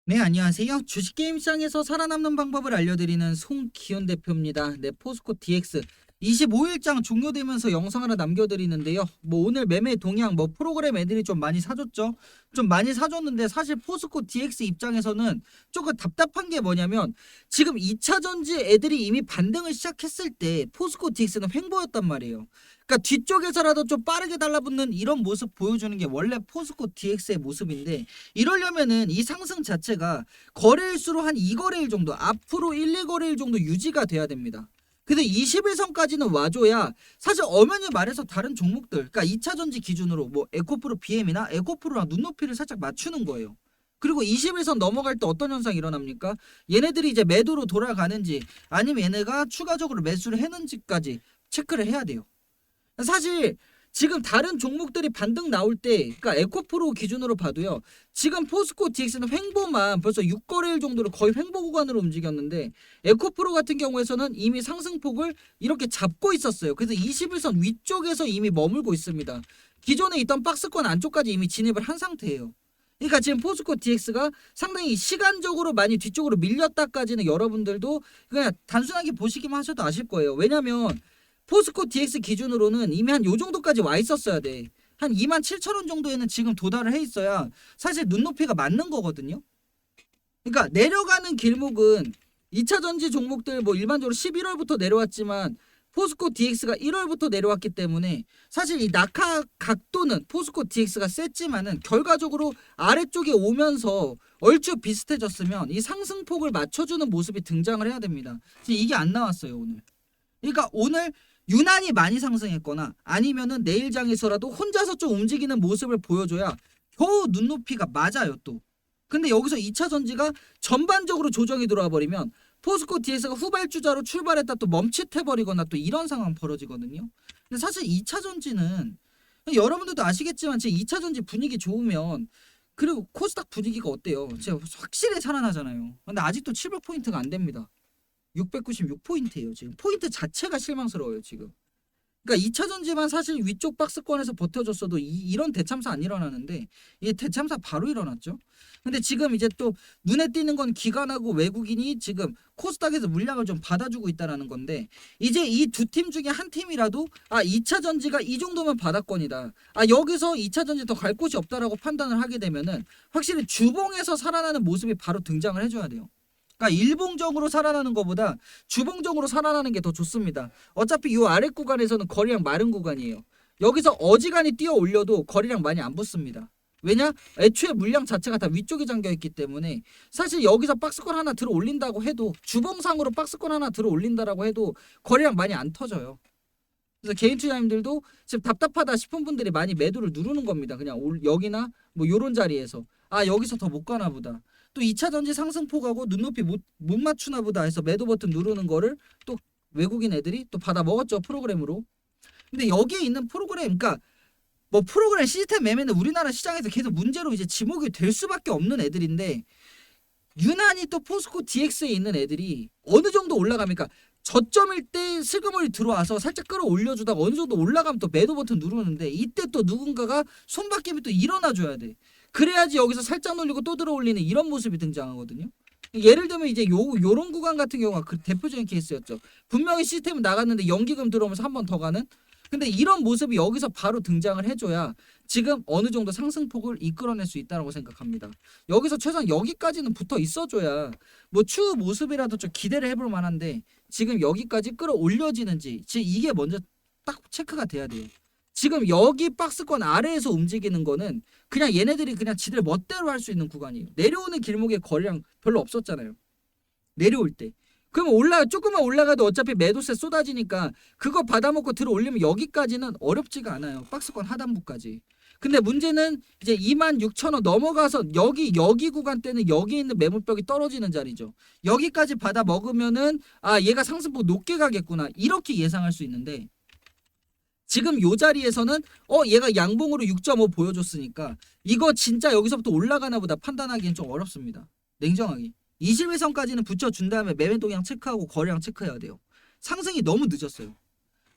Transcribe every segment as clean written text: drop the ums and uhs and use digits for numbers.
네, 안녕하세요. 주식게임 시장에서 살아남는 방법을 알려드리는 송기훈 대표입니다. 네, 포스코 DX 25일장 종료되면서 영상 하나 남겨드리는데요. 오늘 매매 동향, 프로그램 애들이 좀 많이 사줬죠. 좀 많이 사줬는데 사실 포스코 DX 입장에서는 조금 답답한 게 뭐냐면 지금 2차 전지 애들이 이미 반등을 시작했을 때 포스코 DX는 횡보였단 말이에요. 그러니까 뒤쪽에서라도 좀 빠르게 달라붙는 이런 모습 보여주는 게 원래 포스코 DX의 모습인데, 이러려면은 이 상승 자체가 거래일수로 한 2거래일 정도, 앞으로 1, 2거래일 정도 유지가 돼야 됩니다. 근데 21선까지는 와줘야 사실 엄연히 말해서 다른 종목들, 그러니까 2차 전지 기준으로 에코프로 BM이나 에코프로랑 눈높이를 살짝 맞추는 거예요. 그리고 21선 넘어갈 때 어떤 현상이 일어납니까? 얘네들이 이제 매도로 돌아가는지 아니면 얘네가 추가적으로 매수를 했는지까지 체크를 해야 돼요. 사실 지금 다른 종목들이 반등 나올 때, 그러니까 에코프로 기준으로 봐도요, 지금 포스코 DX는 횡보만 벌써 6거래일 정도로 거의 횡보 구간으로 움직였는데, 에코프로 같은 경우에서는 이미 상승폭을 이렇게 잡고 있었어요. 그래서 21선 위쪽에서 이미 머물고 있습니다. 기존에 있던 박스권 안쪽까지 이미 진입을 한 상태예요. 그러니까 지금 포스코 DX가 상당히 시간적으로 많이 뒤쪽으로 밀렸다까지는 여러분들도 그냥 단순하게 보시기만 하셔도 아실 거예요. 왜냐면 포스코 DX 기준으로는 이미 한 요 정도까지 와 있었어야 돼. 한 27,000원 정도에는 지금 도달을 해 있어야 사실 눈높이가 맞는 거거든요. 그러니까 내려가는 길목은 2차 전지 종목들 일반적으로 11월부터 내려왔지만 포스코 DX가 1월부터 내려왔기 때문에 사실 이 낙하 각도는 포스코 DX가 셌지만은 결과적으로 아래쪽에 오면서 얼추 비슷해졌으면 이 상승폭을 맞춰주는 모습이 등장을 해야 됩니다. 지금 이게 안 나왔어요, 오늘. 그러니까 오늘 유난히 많이 상승했거나 아니면은 내일장에서라도 혼자서 좀 움직이는 모습을 보여줘야 겨우 눈높이가 맞아요 또. 근데 여기서 2차 전지가 전반적으로 조정이 들어와 버리면 포스코 DX가 후발주자로 출발했다 또 멈칫해버리거나 또 이런 상황 벌어지거든요. 근데 사실 2차 전지는 여러분들도 아시겠지만 지금 2차 전지 분위기 좋으면, 그리고 코스닥 분위기가 어때요? 제가 확실히 살아나잖아요. 근데 아직도 700포인트가 안 됩니다. 696포인트예요. 지금 포인트 자체가 실망스러워요 지금. 그러니까 2차 전지만 사실 위쪽 박스권에서 버텨줬어도 이런 대참사 안 일어나는데 이 대참사 바로 일어났죠. 근데 지금 이제 또 눈에 띄는 건 기관하고 외국인이 지금 코스닥에서 물량을 좀 받아주고 있다라는 건데, 이제 이 두 팀 중에 한 팀이라도 2차 전지가 이 정도면 바닥권이다, 여기서 2차 전지 더 갈 곳이 없다라고 판단을 하게 되면은 확실히 주봉에서 살아나는 모습이 바로 등장을 해줘야 돼요. 그러니까 일봉적으로 살아나는 것보다 주봉적으로 살아나는 게 더 좋습니다. 어차피 이 아래 구간에서는 거리랑 마른 구간이에요. 여기서 어지간히 뛰어 올려도 거리랑 많이 안 붙습니다. 왜냐? 애초에 물량 자체가 다 위쪽에 잠겨 있기 때문에 사실 여기서 박스권 하나 들어 올린다고 해도, 주봉상으로 박스권 하나 들어 올린다라고 해도 거리랑 많이 안 터져요. 그래서 개인 투자님들도 지금 답답하다 싶은 분들이 많이 매도를 누르는 겁니다. 그냥 여기나 요런 자리에서 여기서 더 못 가나 보다, 또 2차 전지 상승폭하고 눈높이 못 맞추나 보다 해서 매도 버튼 누르는 거를 또 외국인 애들이 또 받아 먹었죠, 프로그램으로. 근데 여기에 있는 프로그램, 그러니까 프로그램 시스템 매매는 우리나라 시장에서 계속 문제로 이제 지목이 될 수밖에 없는 애들인데, 유난히 또 포스코 DX에 있는 애들이 어느 정도 올라갑니까? 저점일 때 슬그머니 들어와서 살짝 끌어올려주다가 어느 정도 올라가면 또 매도 버튼 누르는데, 이때 또 누군가가 손바뀜이 또 일어나줘야 돼. 그래야지 여기서 살짝 놀리고 또 들어올리는 이런 모습이 등장하거든요. 예를 들면 이제 요런 구간 같은 경우가 그 대표적인 케이스였죠. 분명히 시스템은 나갔는데 연기금 들어오면서 한 번 더 가는. 근데 이런 모습이 여기서 바로 등장을 해줘야 지금 어느 정도 상승폭을 이끌어낼 수 있다고 생각합니다. 여기서 최소한 여기까지는 붙어 있어줘야 추후 모습이라도 좀 기대를 해볼 만한데, 지금 여기까지 끌어올려지는지 지금 이게 먼저 딱 체크가 돼야 돼요. 지금 여기 박스권 아래에서 움직이는 거는 그냥 얘네들이 그냥 지들 멋대로 할 수 있는 구간이에요. 내려오는 길목의 거리랑 별로 없었잖아요, 내려올 때. 그러면 조금만 올라가도 어차피 매도세 쏟아지니까 그거 받아먹고 들어 올리면 여기까지는 어렵지가 않아요, 박스권 하단부까지. 근데 문제는 이제 26,000원 넘어가서 여기 구간 때는 여기 있는 매물벽이 떨어지는 자리죠. 여기까지 받아 먹으면은 얘가 상승폭 높게 가겠구나 이렇게 예상할 수 있는데, 지금 요 자리에서는 얘가 양봉으로 6.5 보여줬으니까 이거 진짜 여기서부터 올라가나 보다 판단하기엔 좀 어렵습니다, 냉정하게. 21선까지는 붙여준 다음에 매매 동향 체크하고 거래량 체크해야 돼요. 상승이 너무 늦었어요.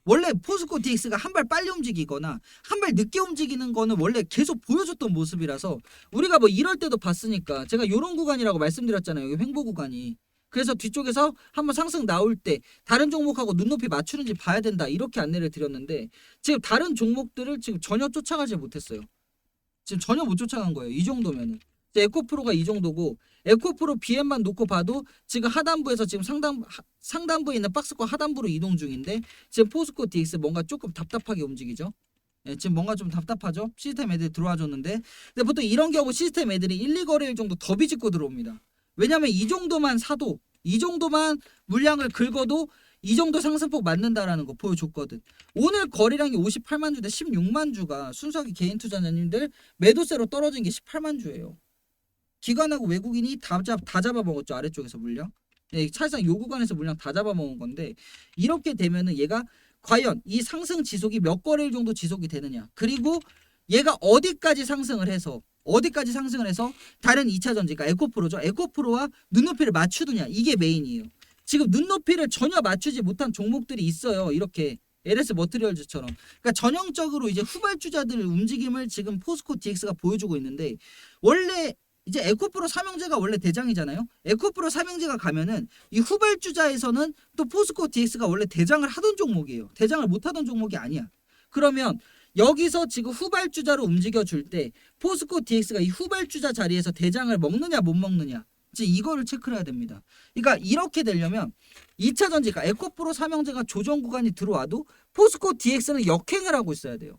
원래 포스코 DX가 한 발 빨리 움직이거나 한 발 늦게 움직이는 거는 원래 계속 보여줬던 모습이라서 우리가 뭐 이럴 때도 봤으니까 제가 요런 구간이라고 말씀드렸잖아요. 여기 횡보 구간이. 그래서 뒤쪽에서 한번 상승 나올 때 다른 종목하고 눈높이 맞추는지 봐야 된다 이렇게 안내를 드렸는데 지금 다른 종목들을 지금 전혀 쫓아가지 못했어요. 지금 전혀 못 쫓아간 거예요. 이 정도면은. 에코프로가 이 정도고 에코프로 BM만 놓고 봐도 지금 하단부에서 지금 상단부에 있는 박스권 하단부로 이동 중인데 지금 포스코 DX 뭔가 조금 답답하게 움직이죠. 예, 지금 뭔가 좀 답답하죠. 시스템 애들이 들어와 줬는데 근데 보통 이런 경우 시스템 애들이 1, 2거래일 정도 더 비집고 들어옵니다. 왜냐면 이 정도만 사도 이 정도만 물량을 긁어도 이 정도 상승폭 맞는다라는 거 보여줬거든. 오늘 거래량이 58만 주대 16만 주가 순수하게 개인 투자자님들 매도세로 떨어진 게 18만 주예요. 기관하고 외국인이 다 잡아먹었죠. 아래쪽에서 물량. 예, 사실상 요 구간에서 물량 다 잡아먹은 건데 이렇게 되면은 얘가 과연 이 상승 지속이 몇 거래일 정도 지속이 되느냐. 그리고 얘가 어디까지 상승을 해서 다른 2차 전지, 그러니까 에코프로죠. 에코프로와 눈높이를 맞추느냐. 이게 메인이에요. 지금 눈높이를 전혀 맞추지 못한 종목들이 있어요. 이렇게 LS 머티리얼즈처럼. 그러니까 전형적으로 이제 후발주자들 움직임을 지금 포스코 DX가 보여주고 있는데 원래 이제 에코프로 삼형제가 원래 대장이잖아요. 에코프로 삼형제가 가면은 이 후발주자에서는 또 포스코 DX가 원래 대장을 하던 종목이에요. 대장을 못 하던 종목이 아니야. 그러면 여기서 지금 후발주자로 움직여줄 때 포스코 DX가 이 후발주자 자리에서 대장을 먹느냐 못 먹느냐 이제 이거를 체크를 해야 됩니다. 그러니까 이렇게 되려면 2차 전지가 에코프로 삼형제가 조정 구간이 들어와도 포스코 DX는 역행을 하고 있어야 돼요.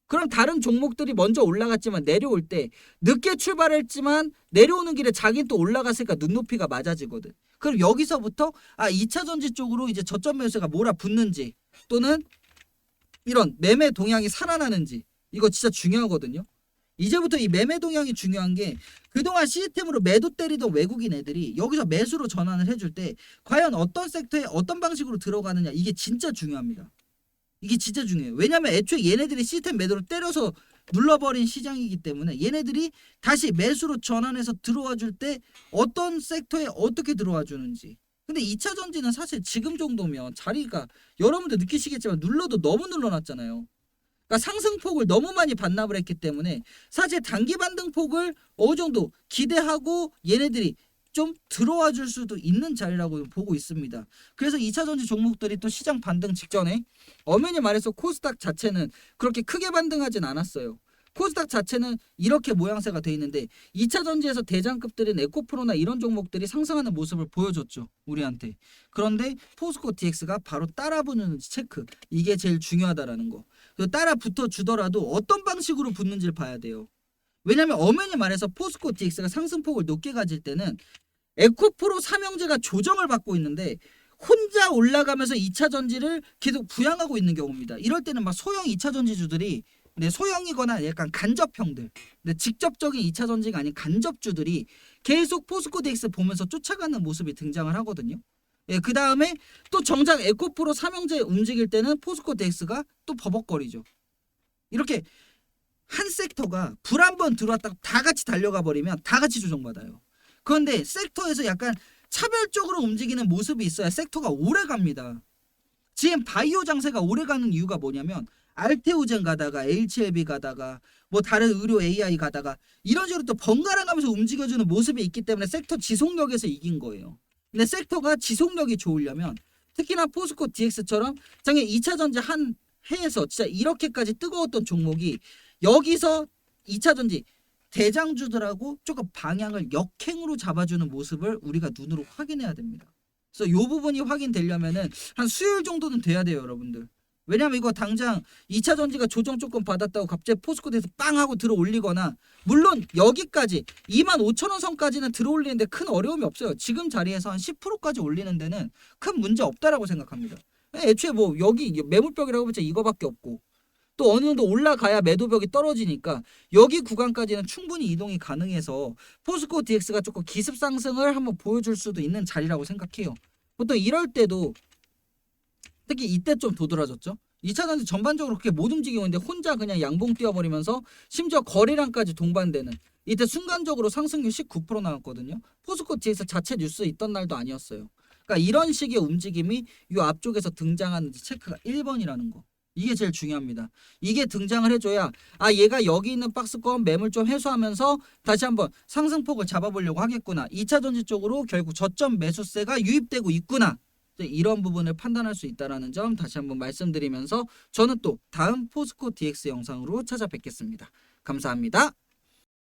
그럼 다른 종목들이 먼저 올라갔지만 내려올 때 늦게 출발했지만 내려오는 길에 자기는 또 올라갔으니까 눈높이가 맞아지거든. 그럼 여기서부터 2차 전지 쪽으로 이제 저점 매수가 몰아붙는지 또는 이런 매매 동향이 살아나는지 이거 진짜 중요하거든요. 이제부터 이 매매 동향이 중요한 게 그동안 시스템으로 매도 때리던 외국인 애들이 여기서 매수로 전환을 해줄 때 과연 어떤 섹터에 어떤 방식으로 들어가느냐 이게 진짜 중요합니다. 이게 진짜 중요해요. 왜냐면 애초에 얘네들이 시스템 매도를 때려서 눌러버린 시장이기 때문에 얘네들이 다시 매수로 전환해서 들어와 줄 때 어떤 섹터에 어떻게 들어와 주는지. 근데 2차 전지는 사실 지금 정도면 자리가 여러분들 느끼시겠지만 눌러도 너무 눌러놨잖아요. 그러니까 상승폭을 너무 많이 반납을 했기 때문에 사실 단기 반등폭을 어느 정도 기대하고 얘네들이 좀 들어와 줄 수도 있는 자리라고 보고 있습니다. 그래서 2차 전지 종목들이 또 시장 반등 직전에 엄연히 말해서 코스닥 자체는 그렇게 크게 반등하진 않았어요. 코스닥 자체는 이렇게 모양새가 돼 있는데 2차 전지에서 대장급들인 에코프로나 이런 종목들이 상승하는 모습을 보여줬죠. 우리한테. 그런데 포스코 DX가 바로 따라붙는지 체크. 이게 제일 중요하다라는 거. 따라 붙어 주더라도 어떤 방식으로 붙는지를 봐야 돼요. 왜냐면 엄연히 말해서 포스코 DX가 상승폭을 높게 가질 때는 에코프로 삼형제가 조정을 받고 있는데 혼자 올라가면서 2차 전지를 계속 부양하고 있는 경우입니다. 이럴 때는 막 소형 2차 전지주들이 소형이거나 약간 간접형들 직접적인 2차 전지가 아닌 간접주들이 계속 포스코 DX 보면서 쫓아가는 모습이 등장을 하거든요. 예, 그 다음에 또 정작 에코프로 삼형제 움직일 때는 포스코 DX가 또 버벅거리죠. 이렇게 한 섹터가 불 한 번 들어왔다가 다 같이 달려가 버리면 다 같이 조정받아요. 그런데 섹터에서 약간 차별적으로 움직이는 모습이 있어야 섹터가 오래 갑니다. 지금 바이오 장세가 오래 가는 이유가 뭐냐면 알테오젠 가다가 HLB 가다가 뭐 다른 의료 AI 가다가 이런 식으로 또 번갈아 가면서 움직여주는 모습이 있기 때문에 섹터 지속력에서 이긴 거예요. 근데 섹터가 지속력이 좋으려면 특히나 포스코 DX처럼 작년 2차 전지 한 해에서 진짜 이렇게까지 뜨거웠던 종목이 여기서 2차 전지 대장주들하고 조금 방향을 역행으로 잡아주는 모습을 우리가 눈으로 확인해야 됩니다. 그래서 이 부분이 확인되려면은 한 수요일 정도는 돼야 돼요, 여러분들. 왜냐면 이거 당장 2차 전지가 조정 조금 받았다고 갑자기 포스코에서 빵 하고 들어 올리거나 물론 여기까지 25,000원 선까지는 들어 올리는데 큰 어려움이 없어요. 지금 자리에서 한 10%까지 올리는 데는 큰 문제 없다라고 생각합니다. 애초에 뭐 여기 매물벽이라고 보자 이거밖에 없고 또 어느 정도 올라가야 매도벽이 떨어지니까 여기 구간까지는 충분히 이동이 가능해서 포스코 DX가 조금 기습 상승을 한번 보여줄 수도 있는 자리라고 생각해요. 보통 이럴 때도 특히 이때 좀 도드라졌죠. 2차 전지 전반적으로 그렇게 못 움직이고 있는데 혼자 그냥 양봉 뛰어버리면서 심지어 거래량까지 동반되는 이때 순간적으로 상승률 19% 나왔거든요. 포스코 DX 자체 뉴스 있던 날도 아니었어요. 그러니까 이런 식의 움직임이 이 앞쪽에서 등장하는지 체크가 1번이라는 거. 이게 제일 중요합니다. 이게 등장을 해줘야 얘가 여기 있는 박스권 매물 좀 해소하면서 다시 한번 상승폭을 잡아보려고 하겠구나. 2차 전지 쪽으로 결국 저점 매수세가 유입되고 있구나. 이런 부분을 판단할 수 있다는 점 다시 한번 말씀드리면서 저는 또 다음 포스코 DX 영상으로 찾아뵙겠습니다. 감사합니다.